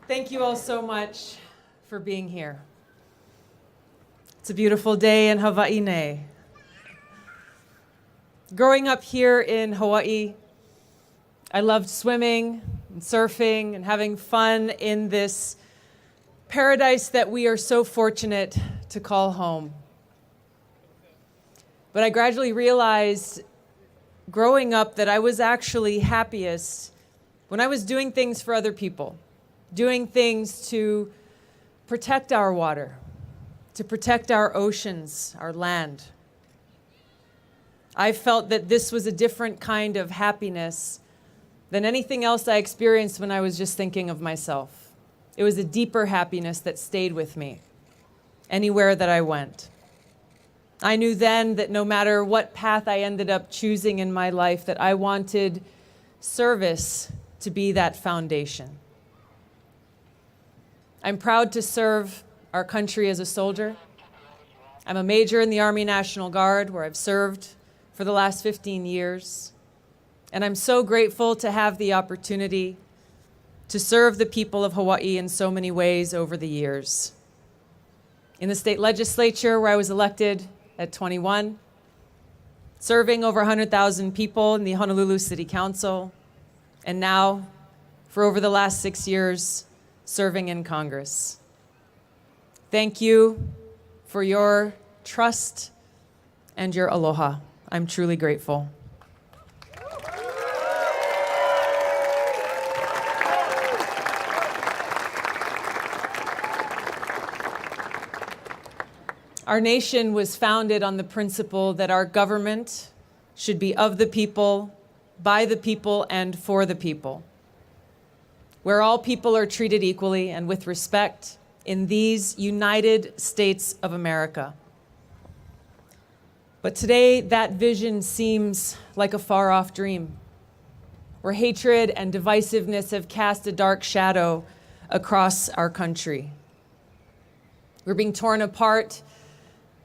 Thank you all so much for being here. It's a beautiful day in Hawaii. Growing up here in Hawaii, I loved swimming and surfing and having fun in this paradise that we are so fortunate to call home. But I gradually realized growing up that I was actually happiest when I was doing things for other people, doing things to protect our water, to protect our oceans, our land. I felt that this was a different kind of happiness than anything else I experienced when I was just thinking of myself. It was a deeper happiness that stayed with me anywhere that I went. I knew then that no matter what path I ended up choosing in my life, that I wanted service to be that foundation. I'm proud to serve our country as a soldier. I'm a major in the Army National Guard, where I've served for the last 15 years. And I'm so grateful to have the opportunity to serve the people of Hawaii in so many ways over the years. In the state legislature, where I was elected at 21, serving over 100,000 people in the Honolulu City Council, and now, for over the last 6 years, serving in Congress. Thank you for your trust and your aloha. I'm truly grateful. Our nation was founded on the principle that our government should be of the people, by the people, and for the people, where all people are treated equally and with respect in these United States of America. But today, that vision seems like a far-off dream, where hatred and divisiveness have cast a dark shadow across our country. We're being torn apart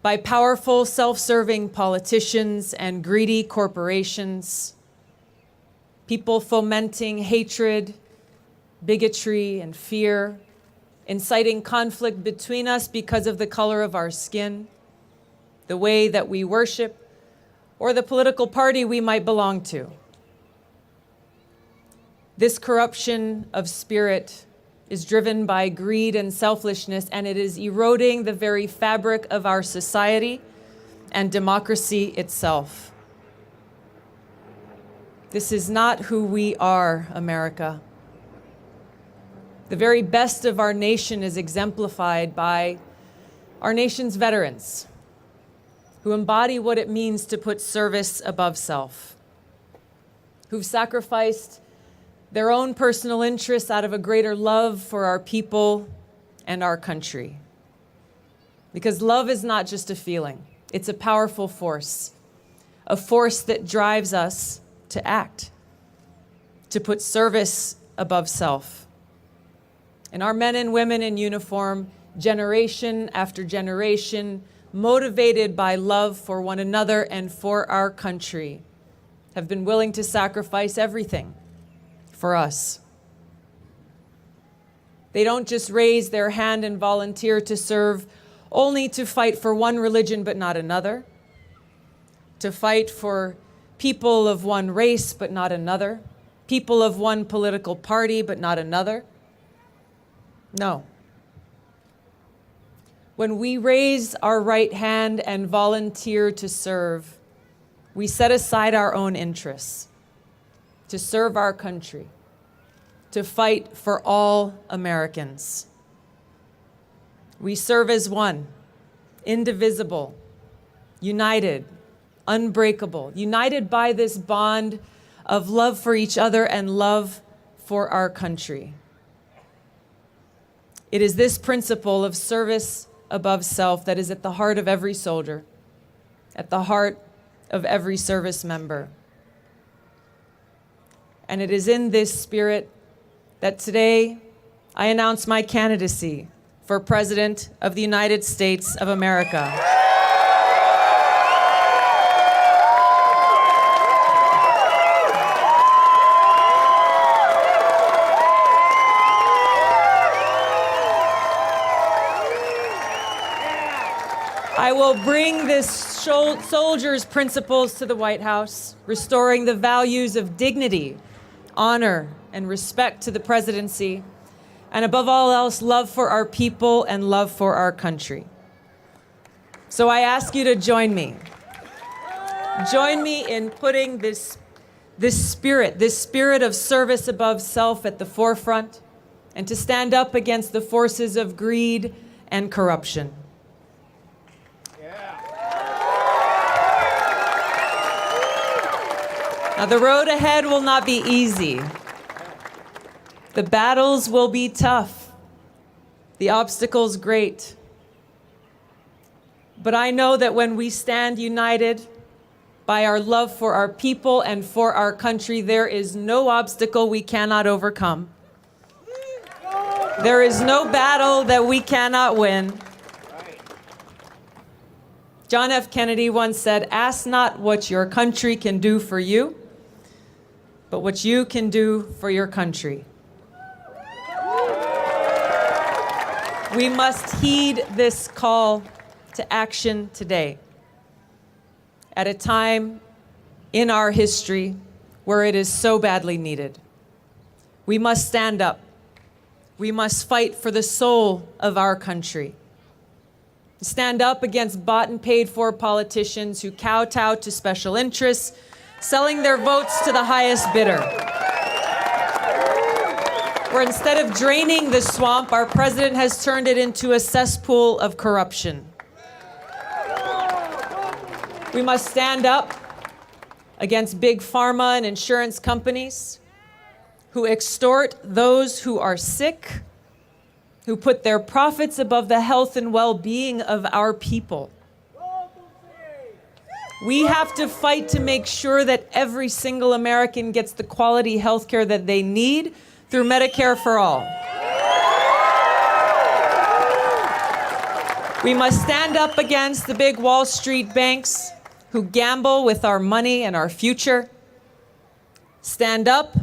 by powerful, self-serving politicians and greedy corporations, people fomenting hatred, bigotry, and fear, inciting conflict between us because of the color of our skin, the way that we worship, or the political party we might belong to. This corruption of spirit is driven by greed and selfishness, and it is eroding the very fabric of our society and democracy itself. This is not who we are, America. The very best of our nation is exemplified by our nation's veterans, who embody what it means to put service above self, who've sacrificed their own personal interests out of a greater love for our people and our country. Because love is not just a feeling, it's a powerful force, a force that drives us to act, to put service above self. And our men and women in uniform, generation after generation, motivated by love for one another and for our country, have been willing to sacrifice everything for us. They don't just raise their hand and volunteer to serve only to fight for one religion but not another, to fight for people of one race but not another, people of one political party but not another. No. When we raise our right hand and volunteer to serve, we set aside our own interests to serve our country, to fight for all Americans. We serve as one, indivisible, united, unbreakable, united by this bond of love for each other and love for our country. It is this principle of service above self that is at the heart of every soldier, at the heart of every service member. And it is in this spirit that today I announce my candidacy for President of the United States of America. I will bring this soldier's principles to the White House, restoring the values of dignity, honor, and respect to the presidency, and above all else, love for our people and love for our country. So I ask you to join me. Join me in putting this spirit of service above self at the forefront, and to stand up against the forces of greed and corruption. Now, the road ahead will not be easy. The battles will be tough. The obstacles great. But I know that when we stand united by our love for our people and for our country, there is no obstacle we cannot overcome. There is no battle that we cannot win. John F. Kennedy once said, "Ask not what your country can do for you, but what you can do for your country." We must heed this call to action today, at a time in our history where it is so badly needed. We must stand up. We must fight for the soul of our country. Stand up against bought and paid for politicians who kowtow to special interests, selling their votes to the highest bidder. Where instead of draining the swamp, our president has turned it into a cesspool of corruption. We must stand up against big pharma and insurance companies who extort those who are sick, who put their profits above the health and well-being of our people. We have to fight to make sure that every single American gets the quality health care that they need through Medicare for all. We must stand up against the big Wall Street banks who gamble with our money and our future. Stand up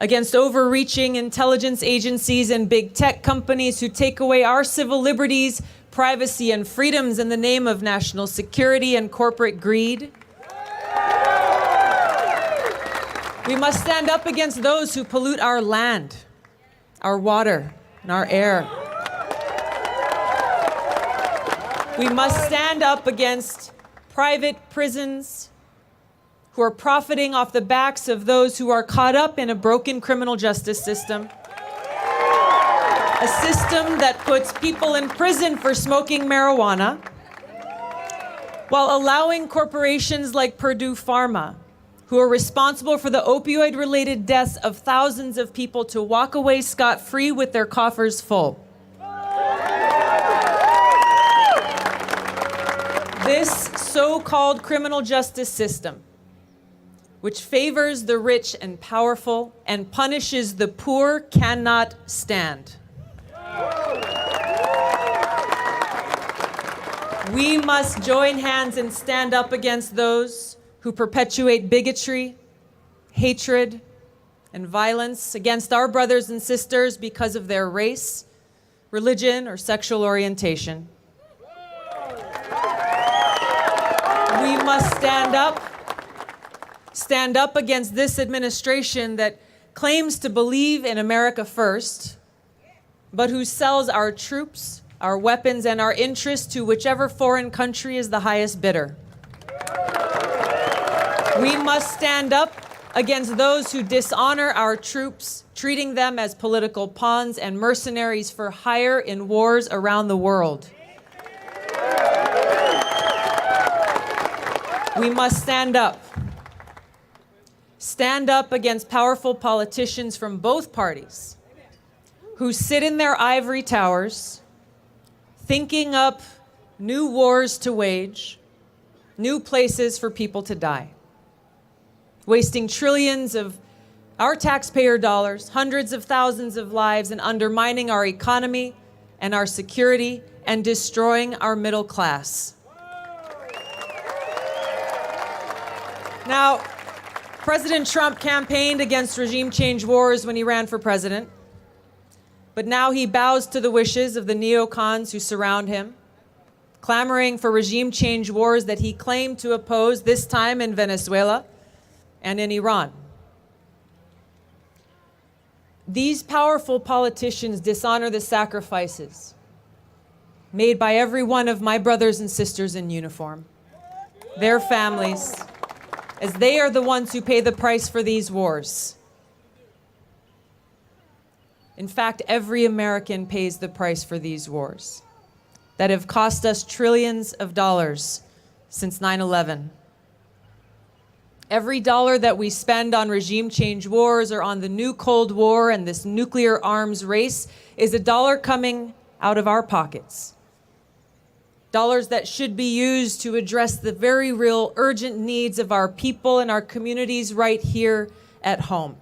against overreaching intelligence agencies and big tech companies who take away our civil liberties, privacy, and freedoms in the name of national security and corporate greed. We must stand up against those who pollute our land, our water, and our air. We must stand up against private prisons who are profiting off the backs of those who are caught up in a broken criminal justice system. A system that puts people in prison for smoking marijuana, while allowing corporations like Purdue Pharma, who are responsible for the opioid-related deaths of thousands of people, to walk away scot-free with their coffers full. This so-called criminal justice system, which favors the rich and powerful and punishes the poor, cannot stand. We must join hands and stand up against those who perpetuate bigotry, hatred, and violence against our brothers and sisters because of their race, religion, or sexual orientation. We must stand up against this administration that claims to believe in America first, but who sells our troops, our weapons, and our interests to whichever foreign country is the highest bidder. We must stand up against those who dishonor our troops, treating them as political pawns and mercenaries for hire in wars around the world. We must stand up. Stand up against powerful politicians from both parties who sit in their ivory towers, thinking up new wars to wage, new places for people to die, wasting trillions of our taxpayer dollars, hundreds of thousands of lives, and undermining our economy and our security and destroying our middle class. Now, President Trump campaigned against regime change wars when he ran for president, but now he bows to the wishes of the neocons who surround him, clamoring for regime change wars that he claimed to oppose, this time in Venezuela and in Iran. These powerful politicians dishonor the sacrifices made by every one of my brothers and sisters in uniform, their families, as they are the ones who pay the price for these wars. In fact, every American pays the price for these wars that have cost us trillions of dollars since 9/11. Every dollar that we spend on regime change wars or on the new Cold War and this nuclear arms race is a dollar coming out of our pockets. Dollars that should be used to address the very real urgent needs of our people and our communities right here at home.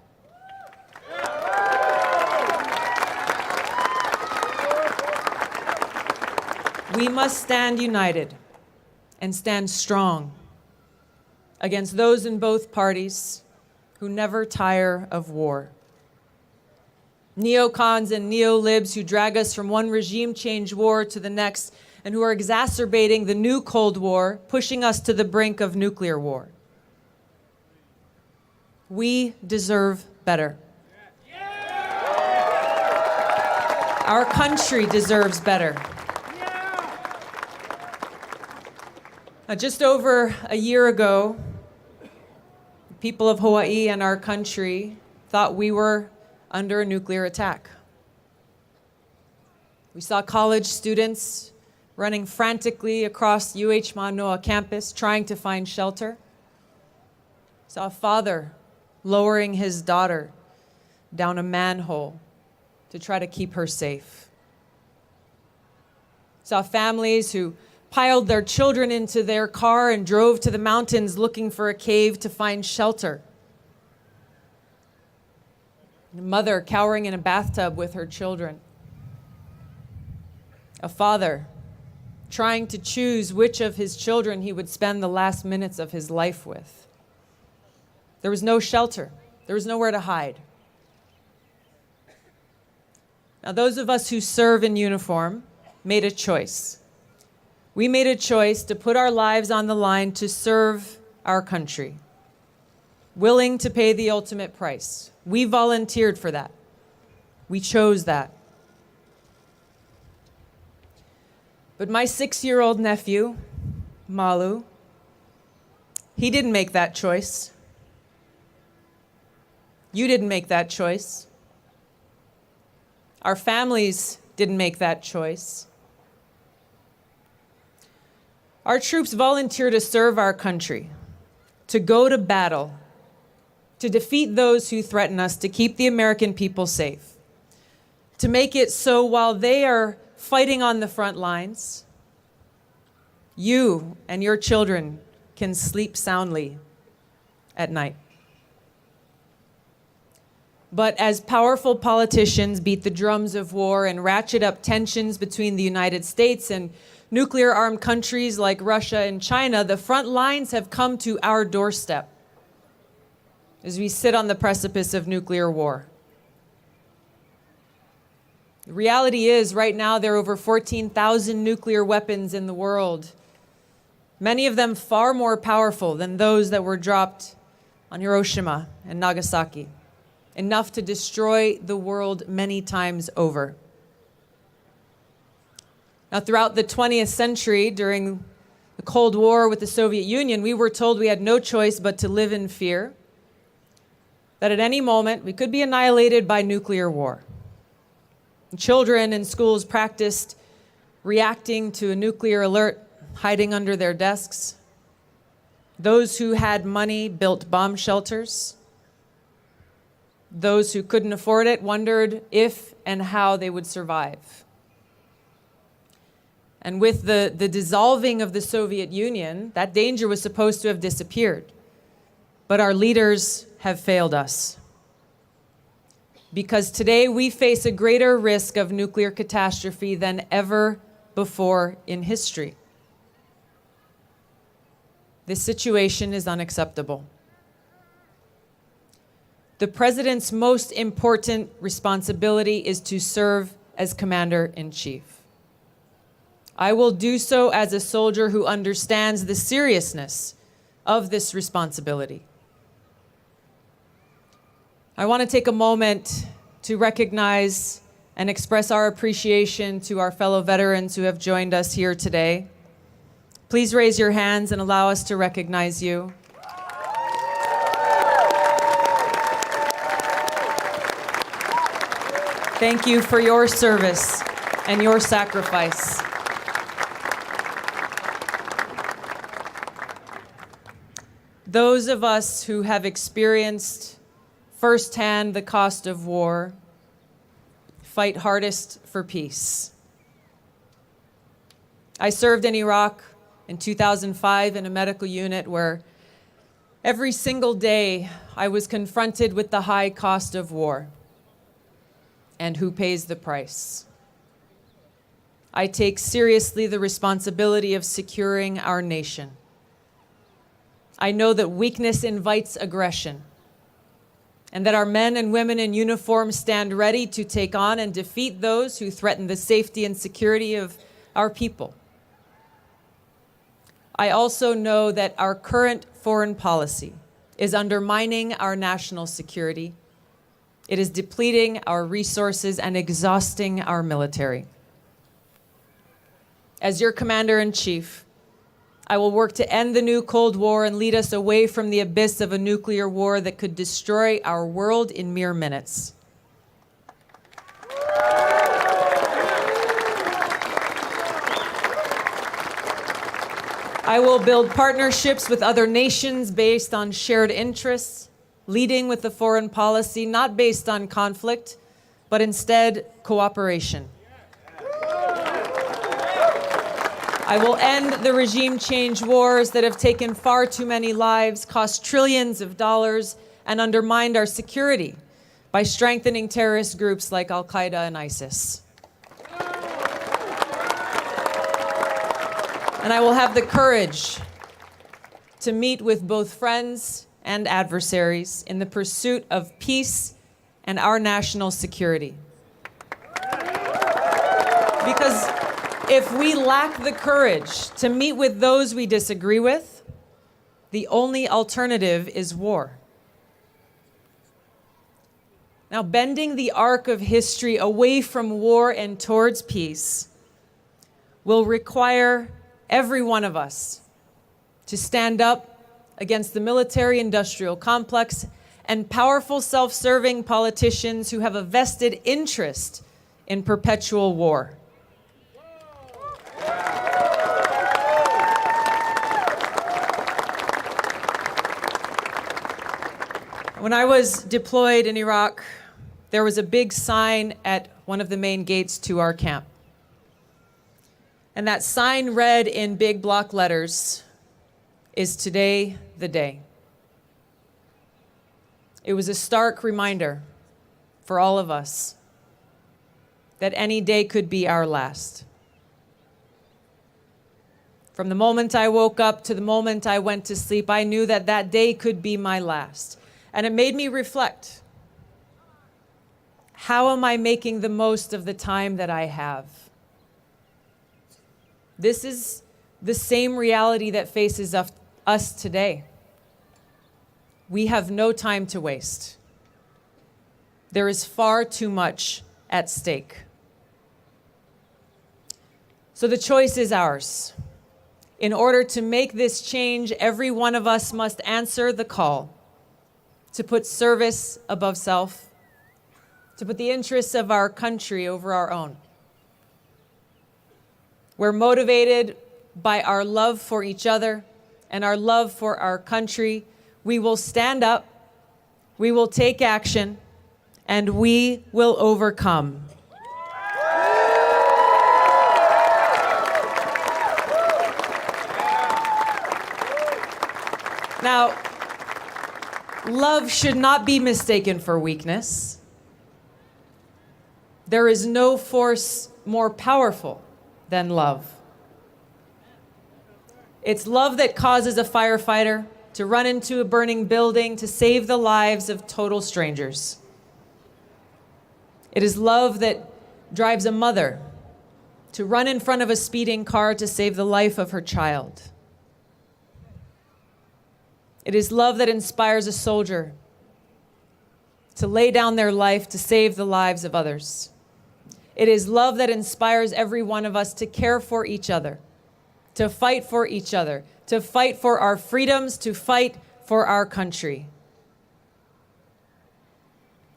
We must stand united and stand strong against those in both parties who never tire of war. Neocons and neolibs who drag us from one regime change war to the next and who are exacerbating the new Cold War, pushing us to the brink of nuclear war. We deserve better. Our country deserves better. Just over a year ago, the people of Hawaii and our country thought we were under a nuclear attack. We saw college students running frantically across UH Manoa campus trying to find shelter. Saw a father lowering his daughter down a manhole to try to keep her safe. Saw families who piled their children into their car and drove to the mountains looking for a cave to find shelter. A mother cowering in a bathtub with her children. A father trying to choose which of his children he would spend the last minutes of his life with. There was no shelter. There was nowhere to hide. Now, those of us who serve in uniform made a choice. We made a choice to put our lives on the line to serve our country, willing to pay the ultimate price. We volunteered for that. We chose that. But my 6-year-old nephew, Malu, he didn't make that choice. You didn't make that choice. Our families didn't make that choice. Our troops volunteer to serve our country, to go to battle, to defeat those who threaten us, to keep the American people safe, to make it so while they are fighting on the front lines, you and your children can sleep soundly at night. But as powerful politicians beat the drums of war and ratchet up tensions between the United States and nuclear-armed countries like Russia and China, the front lines have come to our doorstep as we sit on the precipice of nuclear war. The reality is, right now, there are over 14,000 nuclear weapons in the world, many of them far more powerful than those that were dropped on Hiroshima and Nagasaki, enough to destroy the world many times over. Now, throughout the 20th century, during the Cold War with the Soviet Union, we were told we had no choice but to live in fear, that at any moment we could be annihilated by nuclear war. Children in schools practiced reacting to a nuclear alert, hiding under their desks. Those who had money built bomb shelters. Those who couldn't afford it wondered if and how they would survive. And with the dissolving of the Soviet Union, that danger was supposed to have disappeared. But our leaders have failed us. Because today we face a greater risk of nuclear catastrophe than ever before in history. This situation is unacceptable. The president's most important responsibility is to serve as commander-in-chief. I will do so as a soldier who understands the seriousness of this responsibility. I want to take a moment to recognize and express our appreciation to our fellow veterans who have joined us here today. Please raise your hands and allow us to recognize you. Thank you for your service and your sacrifice. Those of us who have experienced firsthand the cost of war fight hardest for peace. I served in Iraq in 2005 in a medical unit where every single day I was confronted with the high cost of war and who pays the price. I take seriously the responsibility of securing our nation. I know that weakness invites aggression, and that our men and women in uniform stand ready to take on and defeat those who threaten the safety and security of our people. I also know that our current foreign policy is undermining our national security. It is depleting our resources and exhausting our military. As your commander-in-chief, I will work to end the new Cold War and lead us away from the abyss of a nuclear war that could destroy our world in mere minutes. I will build partnerships with other nations based on shared interests, leading with a foreign policy not based on conflict, but instead cooperation. I will end the regime change wars that have taken far too many lives, cost trillions of dollars, and undermined our security by strengthening terrorist groups like Al-Qaeda and ISIS. And I will have the courage to meet with both friends and adversaries in the pursuit of peace and our national security. Because if we lack the courage to meet with those we disagree with, the only alternative is war. Now, bending the arc of history away from war and towards peace will require every one of us to stand up against the military-industrial complex and powerful self-serving politicians who have a vested interest in perpetual war. When I was deployed in Iraq, there was a big sign at one of the main gates to our camp. And that sign read in big block letters, "Is today the day?" It was a stark reminder for all of us that any day could be our last. From the moment I woke up to the moment I went to sleep, I knew that that day could be my last. And it made me reflect. How am I making the most of the time that I have? This is the same reality that faces us today. We have no time to waste. There is far too much at stake. So the choice is ours. In order to make this change, every one of us must answer the call to put service above self, to put the interests of our country over our own. We're motivated by our love for each other and our love for our country. We will stand up, we will take action, and we will overcome. Now, love should not be mistaken for weakness. There is no force more powerful than love. It's love that causes a firefighter to run into a burning building to save the lives of total strangers. It is love that drives a mother to run in front of a speeding car to save the life of her child. It is love that inspires a soldier to lay down their life to save the lives of others. It is love that inspires every one of us to care for each other, to fight for each other, to fight for our freedoms, to fight for our country.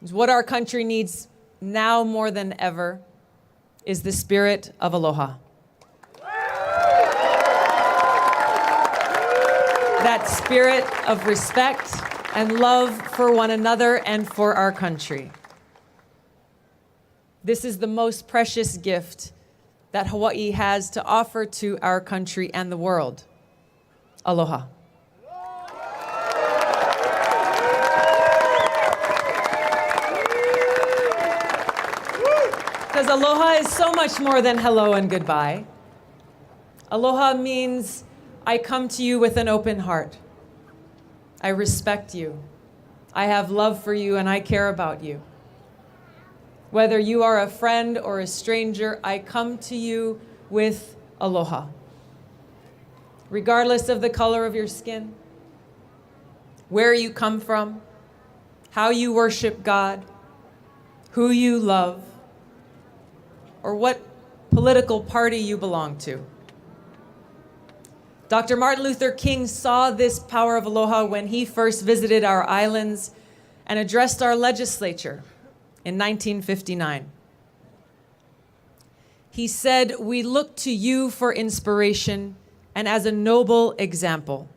What our country needs now more than ever is the spirit of aloha. That spirit of respect and love for one another and for our country. This is the most precious gift that Hawaii has to offer to our country and the world. Aloha. Because aloha is so much more than hello and goodbye. Aloha means I come to you with an open heart. I respect you. I have love for you and I care about you. Whether you are a friend or a stranger, I come to you with aloha. Regardless of the color of your skin, where you come from, how you worship God, who you love, or what political party you belong to. Dr. Martin Luther King saw this power of aloha when he first visited our islands and addressed our legislature in 1959. He said, "We look to you for inspiration and as a noble example,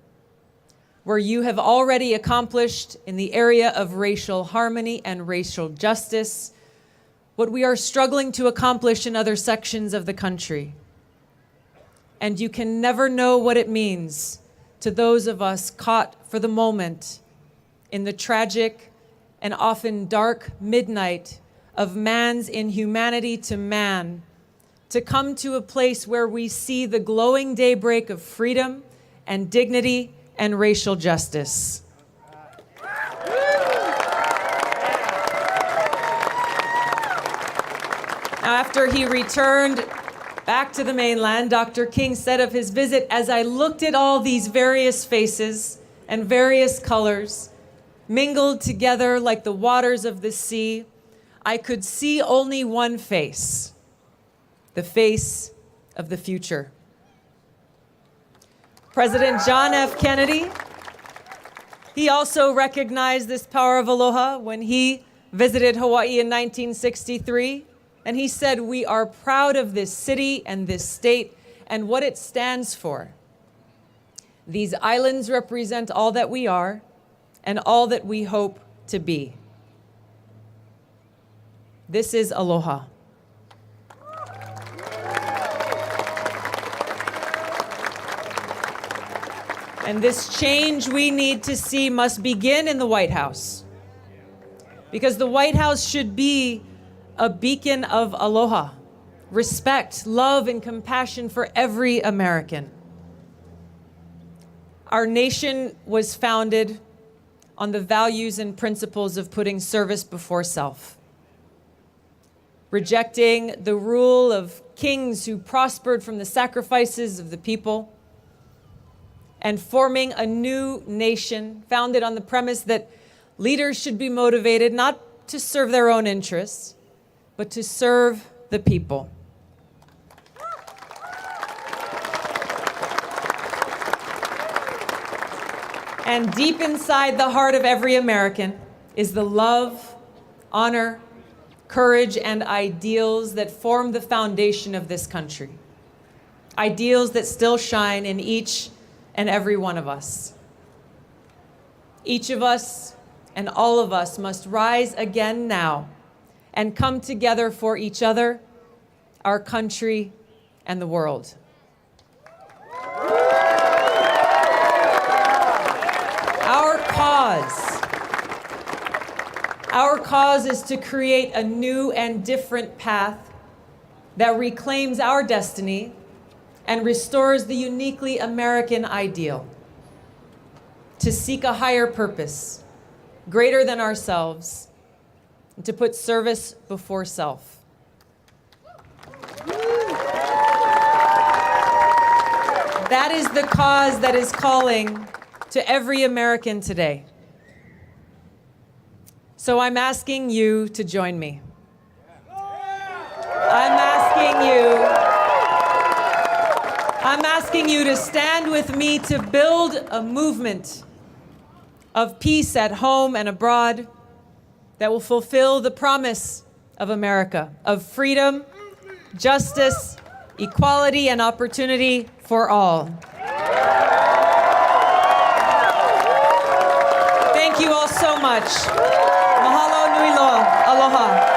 where you have already accomplished in the area of racial harmony and racial justice what we are struggling to accomplish in other sections of the country. And you can never know what it means to those of us caught for the moment in the tragic and often dark midnight of man's inhumanity to man, to come to a place where we see the glowing daybreak of freedom and dignity and racial justice." Now, after he returned back to the mainland, Dr. King said of his visit, "As I looked at all these various faces and various colors, mingled together like the waters of the sea, I could see only one face, the face of the future." President John F. Kennedy, he also recognized this power of aloha when he visited Hawaii in 1963. And he said, "We are proud of this city and this state and what it stands for. These islands represent all that we are and all that we hope to be." This is aloha. And this change we need to see must begin in the White House. Because the White House should be a beacon of aloha, respect, love, and compassion for every American. Our nation was founded on the values and principles of putting service before self, rejecting the rule of kings who prospered from the sacrifices of the people, and forming a new nation founded on the premise that leaders should be motivated not to serve their own interests, but to serve the people. And deep inside the heart of every American is the love, honor, courage, and ideals that form the foundation of this country. Ideals that still shine in each and every one of us. Each of us and all of us must rise again now and come together for each other, our country, and the world. Our cause is to create a new and different path that reclaims our destiny and restores the uniquely American ideal, to seek a higher purpose, greater than ourselves, and to put service before self. That is the cause that is calling to every American today. So I'm asking you to join me. I'm asking you to stand with me to build a movement of peace at home and abroad that will fulfill the promise of America, of freedom, justice, equality, and opportunity for all. Thank you all so much. Mahalo nui loa. Aloha.